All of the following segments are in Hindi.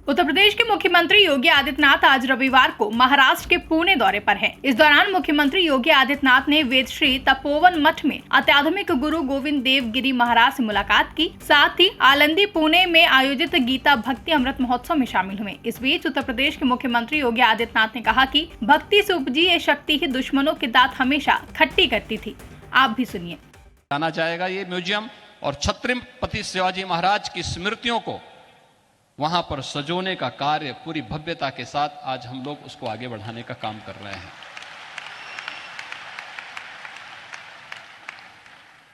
उत्तर प्रदेश के मुख्यमंत्री योगी आदित्यनाथ आज रविवार को महाराष्ट्र के पुणे दौरे पर हैं। इस दौरान मुख्यमंत्री योगी आदित्यनाथ ने वेदश्री तपोवन मठ में अत्याधुनिक गुरु गोविंद देव गिरी महाराज से मुलाकात की, साथ ही आलंदी पुणे में आयोजित गीता भक्ति अमृत महोत्सव में शामिल हुए। इस बीच उत्तर प्रदेश के मुख्यमंत्री योगी आदित्यनाथ ने कहा कि भक्ति से उपजी ये शक्ति ही दुश्मनों की दांत हमेशा खट्टी करती थी। आप भी सुनिए। जाना जाएगा ये म्यूजियम और छत्रपति शिवाजी महाराज की स्मृतियों को वहां पर सजोने का कार्य पूरी भव्यता के साथ आज हम लोग उसको आगे बढ़ाने का काम कर रहे हैं।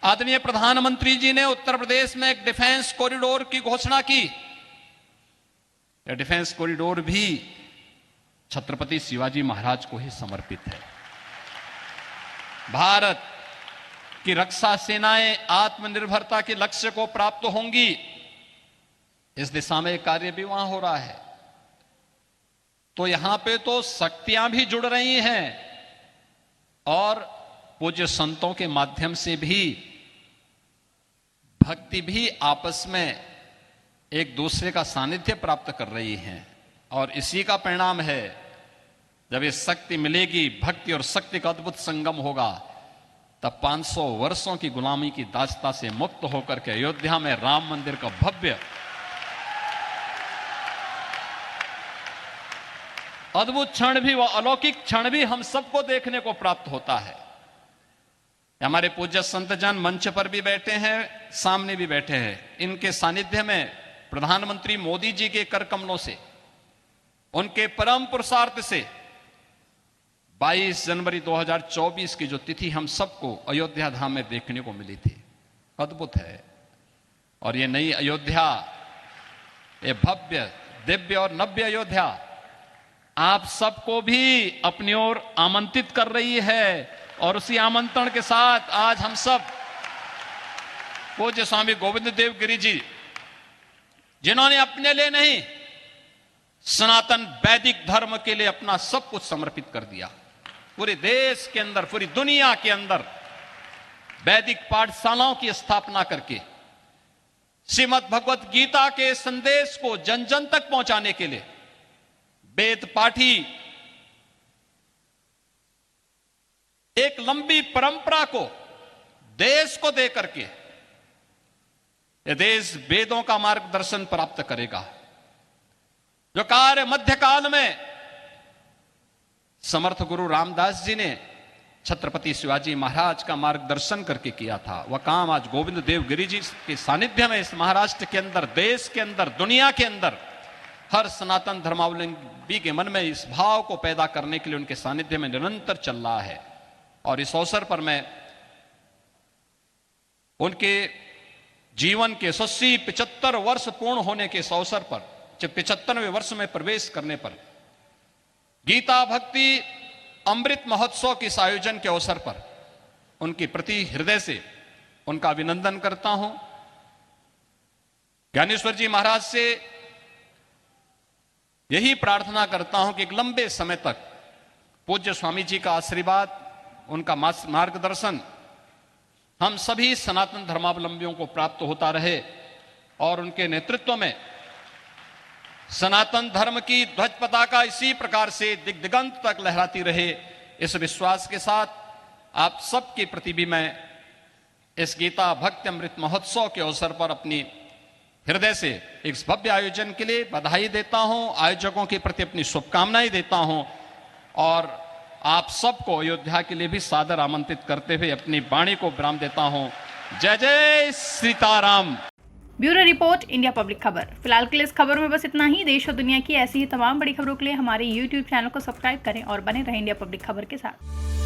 आदरणीय प्रधानमंत्री जी ने उत्तर प्रदेश में एक डिफेंस कॉरिडोर की घोषणा की। यह डिफेंस कॉरिडोर भी छत्रपति शिवाजी महाराज को ही समर्पित है। भारत की रक्षा सेनाएं आत्मनिर्भरता के लक्ष्य को प्राप्त होंगी, इस दिशा में कार्य भी वहां हो रहा है। तो यहां पे तो शक्तियां भी जुड़ रही हैं और पूज्य संतों के माध्यम से भी भक्ति भी आपस में एक दूसरे का सानिध्य प्राप्त कर रही हैं। और इसी का परिणाम है, जब ये शक्ति मिलेगी, भक्ति और शक्ति का अद्भुत संगम होगा, तब 500 वर्षों की गुलामी की दास्ता से मुक्त होकर के अयोध्या में राम मंदिर का भव्य अद्भुत क्षण भी, वह अलौकिक क्षण भी हम सबको देखने को प्राप्त होता है। हमारे पूज्य संतजन मंच पर भी बैठे हैं, सामने भी बैठे हैं। इनके सानिध्य में प्रधानमंत्री मोदी जी के कर कमलों से, उनके परम पुरुषार्थ से 22 जनवरी 2024 की जो तिथि हम सबको अयोध्या धाम में देखने को मिली थी, अद्भुत है। और ये नई अयोध्या, ये भव्य दिव्य और नव्य अयोध्या आप सबको भी अपनी ओर आमंत्रित कर रही है। और उसी आमंत्रण के साथ आज हम सब पूज्य स्वामी गोविंद देव गिरी जी, जिन्होंने अपने लिए नहीं, सनातन वैदिक धर्म के लिए अपना सब कुछ समर्पित कर दिया, पूरे देश के अंदर, पूरी दुनिया के अंदर वैदिक पाठशालाओं की स्थापना करके श्रीमद् भगवत गीता के संदेश को जन जन तक पहुंचाने के लिए वेद पाठी एक लंबी परंपरा को देश को दे करके यह देश वेदों का मार्गदर्शन प्राप्त करेगा। जो कार्य मध्यकाल में समर्थ गुरु रामदास जी ने छत्रपति शिवाजी महाराज का मार्गदर्शन करके किया था, वह काम आज गोविंद देव गिरी जी के सानिध्य में इस महाराष्ट्र के अंदर, देश के अंदर, दुनिया के अंदर हर सनातन धर्मावलंबी के मन में इस भाव को पैदा करने के लिए उनके सानिध्य में निरंतर चल रहा है। और इस अवसर पर मैं उनके जीवन के 75 वर्ष पूर्ण होने के इस अवसर पर, जब 75वें वर्ष में प्रवेश करने पर, गीता भक्ति अमृत महोत्सव के इस आयोजन के अवसर पर उनके प्रति हृदय से उनका अभिनंदन करता हूं। ज्ञानेश्वर जी महाराज से यही प्रार्थना करता हूं कि एक लंबे समय तक पूज्य स्वामी जी का आशीर्वाद, उनका मार्गदर्शन हम सभी सनातन धर्मावलंबियों को प्राप्त होता रहे और उनके नेतृत्व में सनातन धर्म की ध्वज पताका इसी प्रकार से दिग्दिगंत तक लहराती रहे। इस विश्वास के साथ आप सबके प्रति भी मैं इस गीता भक्ति अमृत महोत्सव के अवसर पर अपनी हृदय से इस भव्य आयोजन के लिए बधाई देता हूं, आयोजकों के प्रति अपनी शुभकामनाएं देता हूं और आप सबको अयोध्या के लिए भी सादर आमंत्रित करते हुए अपनी वाणी को विराम देता हूं। जय जय Sitaram. Bureau report, India public खबर। फिलहाल के लिए इस खबर में बस इतना ही। देश और दुनिया की ऐसी ही तमाम बड़ी खबरों के लिए हमारे YouTube चैनल को सब्सक्राइब करें और बने रहें इंडिया पब्लिक खबर के साथ।